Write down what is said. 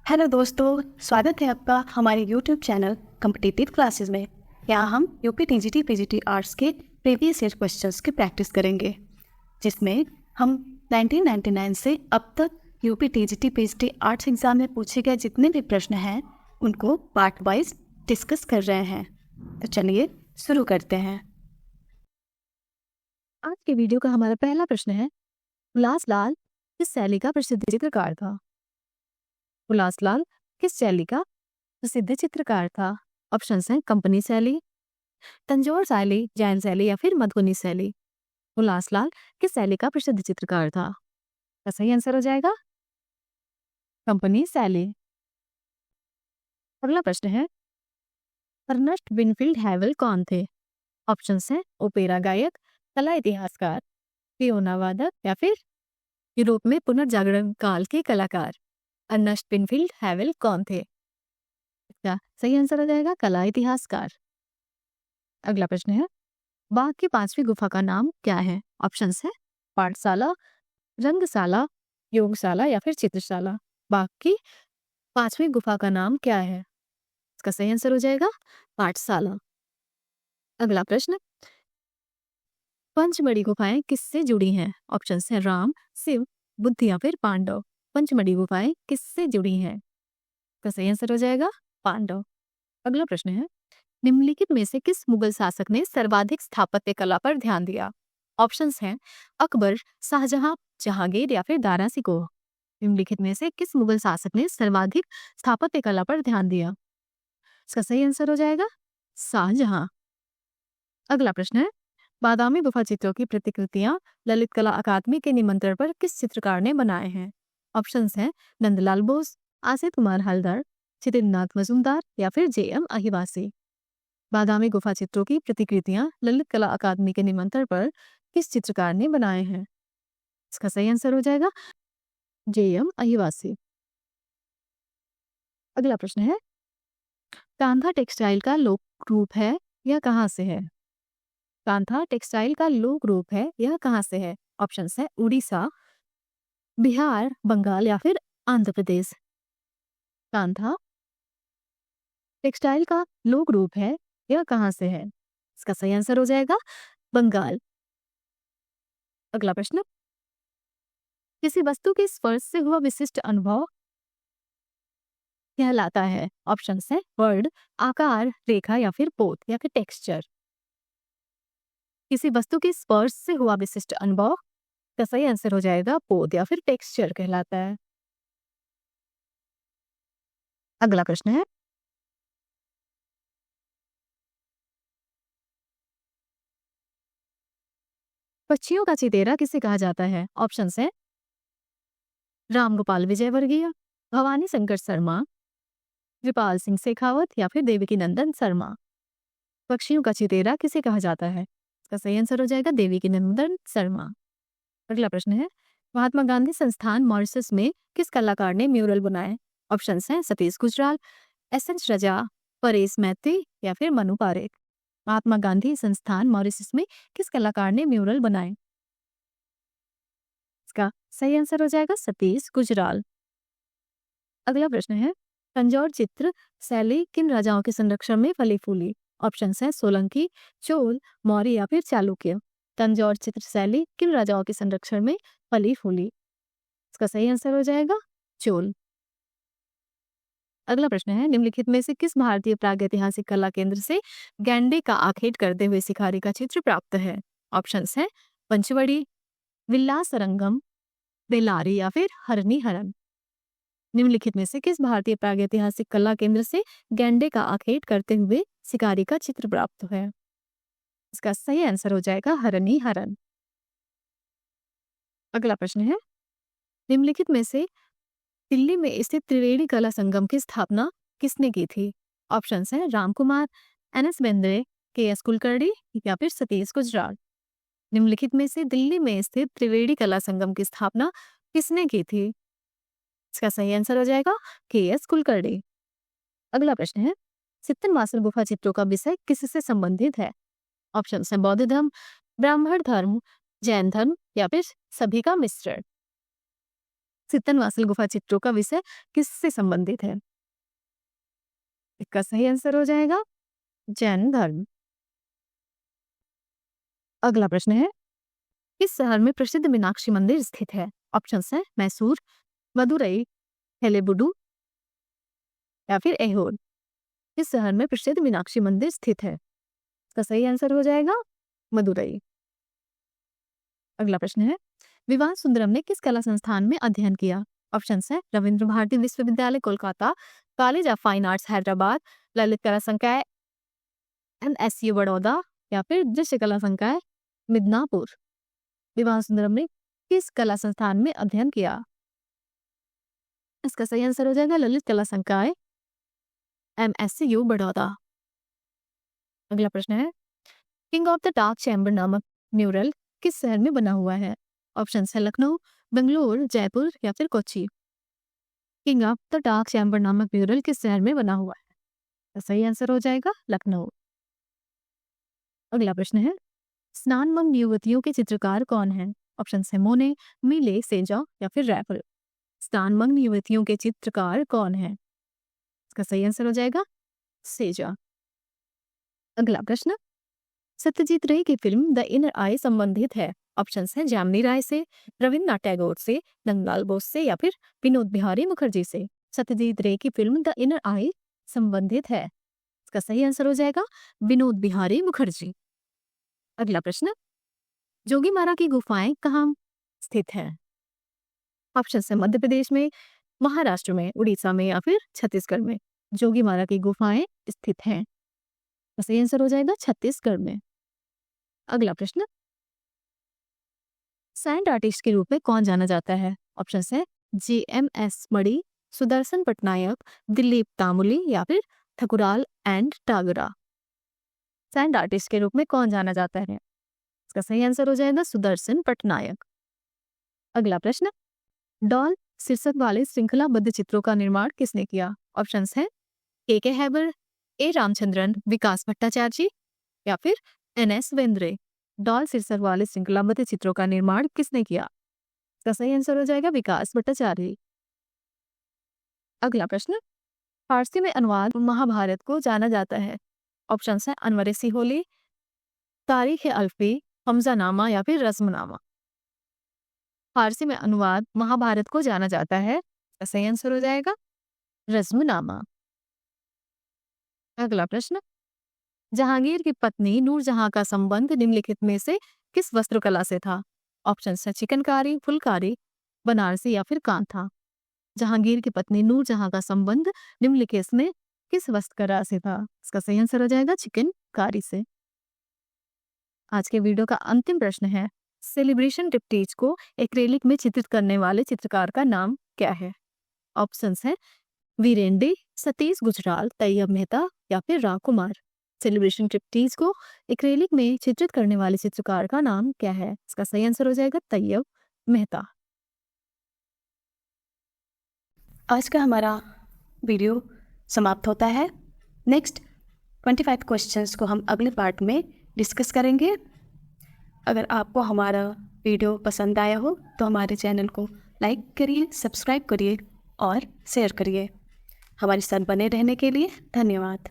Hello दोस्तों, स्वागत है आपका हमारे YouTube चैनल कॉम्पिटिटिव क्लासेस में। यहाँ हम यूपी टीजीटी पीजीटी आर्ट्स के प्रीवियस ईयर क्वेश्चंस की प्रैक्टिस करेंगे, जिसमें हम 1999 से अब तक UP TGT PGT arts exam में पूछे गए जितने भी प्रश्न हैं उनको पार्ट वाइज डिस्कस कर रहे हैं। तो चलिए शुरू करते हैं। आज के वीडियो का हमारा पहला प्रश्न है, उल्लासलाल किस शैली का प्रसिद्ध चित्रकार था? उल्लासलाल किस शैली का प्रसिद्ध चित्रकार था? ऑप्शंस हैं कंपनी शैली, तंजौर शैली, जैन शैली या फिर मधुबनी शैली। उल्लासलाल किस शैली का प्रसिद्ध चित्रकार था? का सही आंसर हो जाएगा कंपनी शैली। अगला प्रश्न है, अर्नेस्ट विनफील्ड हैवेल कौन थे? ऑप्शंस हैं ओपेरा गायक, कला इतिहासकार, पियोना वादक या फिर यूरोप में पुनर्जागरण काल के कलाकार। अर्नेस्ट विनफील्ड हैवेल कौन थे? इसका सही आंसर हो जाएगा कला इतिहासकार। अगला प्रश्न है, बाघ की पांचवी गुफा का नाम क्या है? ऑप्शंस है पाठशाला, रंगशाला, योगशाला या फिर चित्रशाला। बाघ की पांचवी गुफा का नाम क्या है? इसका सही आंसर हो जाएगा पाठशाला। अगला प्रश्न, पंचमढ़ी गुफाएं किससे जुड़ी हैं? ऑप्शंस है राम, शिव, बुद्ध या फिर पांडव। पंचमढ़ी गुफाएं किससे जुड़ी हैं? इसका सही आंसर हो जाएगा पांडव। अगला प्रश्न है, निम्नलिखित में से किस मुगल शासक ने सर्वाधिक स्थापत्य कला पर ध्यान दिया? ऑप्शंस हैं अकबर, शाहजहां, जहांगीर या फिर दारा सिकोह। निम्नलिखित में से किस मुगल शासक ने सर्वाधिक स्थापत्य कला पर ध्यान दिया? इसका सही आंसर हो जाएगा शाहजहां। अगला प्रश्न है, बादामी गुफा चित्रों की प्रतिकृतियां ललित कला अकादमी के निमंत्रण पर किस चित्रकार ने बनाए हैं? ऑप्शंस हैं नंदलाल बोस, आसित कुमार हलदर, चित्रनाथ मजूमदार या फिर जे.एम. अहिवासी। बादामी गुफा चित्रों की प्रतिकृतियां ललित कला अकादमी के निमंत्रण पर किस चित्रकार ने बनाए हैं? इसका सही आंसर हो जाएगा जे.एम. अहिवासी। अगला प्रश्न है, कांधा टेक्सटाइल का लोक रूप है यह कहाँ से है? कांधा टेक्सटाइल का लोक रूप है यह कहाँ से है? ऑप्शंस है उड़ीसा, बिहार, बंगाल या फिर आंध्र प्रदेश। कांधा टेक्सटाइल का लोक रूप है यह कहाँ से है? इसका सही आंसर हो जाएगा बंगाल। अगला प्रश्न, किसी वस्तु के स्पर्श से हुआ विशिष्ट अनुभव कहलाता है? ऑप्शंस है वर्ड, आकार, रेखा या फिर पोत या फिर टेक्सचर। किसी वस्तु के स्पर्श से हुआ विशिष्ट अनुभव का सही आंसर हो जाएगा पोत या फिर टेक्सचर कहलाता है। अगला प्रश्न है, पक्षियों का चितेरा किसे कहा जाता है? ऑप्शंस है रामगोपाल विजयवर्गीय, भवानी शंकर शर्मा, कृपाल सिंह शेखावत या फिर देवकी नंदन शर्मा। पक्षियों का चितेरा किसे कहा जाता है? इसका सही आंसर हो जाएगा देवकी नंदन शर्मा। अगला प्रश्न है, महात्मा गांधी संस्थान मॉरिशस में किस कलाकार ने म्यूरल बनाए? ऑप्शंस हैं सतीश गुजराल, एस.एच. रजा, परेश मैत्री या फिर मनु पारेख। महात्मा गांधी संस्थान मॉरिशस में किस कलाकार ने म्यूरल बनाए? इसका सही आंसर हो जाएगा सतीश गुजराल। अगला प्रश्न है, तंजौर चित्र शैली किन राजाओं के संरक्षण में फली फूली? ऑप्शंस हैं सोलंकी, चोल, मौर्य या फिर चालुक्य। तंजौर चित्र शैली किन राजाओं के संरक्षण में फली फूली? इसका सही आंसर हो जाएगा चोल। अगला प्रश्न है, निम्नलिखित में से किस भारतीय प्रागैतिहासिक कला केंद्र से गैंडे का आखेट करते हुए शिकारी का चित्र प्राप्त है? ऑप्शंस हैं पंचवड़ी, विलासरंगम, बेलारी या फिर हरनी हरन। निम्नलिखित में से किस भारतीय प्रागैतिहासिक कला केंद्र से गैंडे का आखेट करते हुए शिकारी का चित्र प्राप्त है? इसका सही आंसर हो जाएगा हरनी हरन। अगला प्रश्न है, निम्नलिखित में से दिल्ली में स्थित त्रिवेणी कला संगम की स्थापना किसने की थी? ऑप्शंस हैं रामकुमार, एन.एस. बेंद्रे, के.एस. कुलकर्णी या फिर सतीश गुजराल। निम्नलिखित में से दिल्ली में स्थित त्रिवेणी कला संगम की स्थापना किसने की थी? इसका सही आंसर हो जाएगा के.एस. कुलकर्णी। अगला प्रश्न है, सित्तनवासल गुफा चित्रों का विषय किससे संबंधित है? ऑप्शंस हैं बौद्ध धर्म, ब्राह्मण धर्म, जैन धर्म या फिर सभी का मिश्रण। सित्तनवासल गुफा चित्रों का विषय किससे संबंधित है? इसका सही आंसर हो जाएगा जैन धर्म। अगला प्रश्न है, किस शहर में प्रसिद्ध मीनाक्षी मंदिर स्थित है? ऑप्शंस है मैसूर, मदुरई, हेलेबुडु या फिर ऐहोल। किस शहर में प्रसिद्ध मीनाक्षी मंदिर स्थित है? इसका सही आंसर हो जाएगा मदुरई। अगला प्रश्न है, विवाह सुंदरम ने किस कला संस्थान में अध्ययन किया? ऑप्शंस है रविंद्र भारती विश्वविद्यालय Kolkata, college of fine arts Hyderabad, Lalit कला संकाय NSU बड़ौदा या फिर दृश्य कला संकाय मिदनापुर। विवाह सुंदरम ने किस कला संस्थान में अध्ययन किया? इसका सही आंसर हो जाएगा ललित कला संकाय MSU बड़ौदा। अगला प्रश्न है, king of the dark chamber नामक म्यूरल किस शहर में बना हुआ है? ऑप्शन है लखनऊ, बेंगलुरु, जयपुर या फिर Kochi. King of the dark chamber नामक म्यूरल किस शहर में बना हुआ है? तो सही आंसर हो जाएगा लखनऊ। अगला प्रश्न है, स्नानमग्न युवतियों के चित्रकार कौन है? ऑप्शन है मोने, मिले, सेजा या फिर रैफल। स्नानमग्न युवतियों के चित्रकार कौन है? इसका सही आंसर हो जाएगा सेजा। अगला प्रश्न, सत्यजीत रे की फिल्म द इनर आई संबंधित है? ऑप्शंस हैं जामिनी राय से, रविन्द्रनाथ टैगोर से, नंदलाल बोस से या फिर विनोद बिहारी मुखर्जी से। सत्यजीत रे की फिल्म द इनर आई संबंधित है। इसका सही आंसर हो जाएगा विनोद बिहारी मुखर्जी। अगला प्रश्न, जोगीमारा की गुफाएं कहाँ स्थित है? ऑप्शन है मध्य प्रदेश में, महाराष्ट्र में, उड़ीसा में या फिर छत्तीसगढ़ में। जोगीमारा की गुफाएं स्थित हैं। सही आंसर हो जाएगा छत्तीसगढ़ में। अगला प्रश्न, सैंड आर्टिस्ट के रूप में कौन जाना जाता है? ऑप्शन है JMS मणि, सुदर्शन पटनायक, दिलीप तामुली या फिर ठकुराल एंड टागरा। सैंड आर्टिस्ट के रूप में कौन जाना जाता है? इसका सही आंसर हो जाएगा सुदर्शन पटनायक। अगला प्रश्न, डॉल शीर्षक वाले श्रृंखलाबद्ध चित्रों का निर्माण किसने किया? ऑप्शंस हैं KK हैबर, A रामचंद्रन, विकास भट्टाचार्य या फिर NS वेंद्रे। डॉल शीर्षक वाले श्रृंखलाबद्ध चित्रों का निर्माण किसने किया? इसका सही आंसर हो जाएगा विकास भट्टाचार्य। अगला प्रश्न, फारसी में अनुवाद महाभारत को जाना जाता है? ऑप्शंस हैं अनवर सिहोली, तारीख अल्फी, हमजानामा या फिर रस्मनामा। फारसी में अनुवाद महाभारत को जाना जाता है, इसका सही आंसर हो जाएगा रस्मनामा। अगला प्रश्न, जहांगीर की पत्नी नूरजहां का संबंध निम्नलिखित में से किस वस्त्रकला से था? ऑप्शन है चिकनकारी, फुलकारी, बनारसी या फिर कांथा। जहांगीर की पत्नी नूरजहां का संबंध निम्नलिखित में किस वस्त्रकला से था? इसका सही आंसर हो जाएगा चिकनकारी से। आज के वीडियो का अंतिम प्रश्न है, सेलिब्रेशन ट्रिप्टीज को एक्रेलिक में चित्रित करने वाले चित्रकार का नाम क्या है? ऑप्शंस है वीरेंडी, सतीश गुजराल, तैयब मेहता या फिर राकुमार। सेलिब्रेशन ट्रिप्टीज को एक्रेलिक में चित्रित करने वाले चित्रकार का नाम क्या है? इसका सही आंसर हो जाएगा तैयब मेहता। आज का हमारा वीडियो समाप्त होता है। नेक्स्ट 25 क्वेश्चंस को हम अगले पार्ट में डिस्कस करेंगे। अगर आपको हमारा वीडियो पसंद आया हो तो हमारे चैनल को लाइक करिए, सब्सक्राइब करिए और शेयर करिए। हमारे साथ बने रहने के लिए धन्यवाद।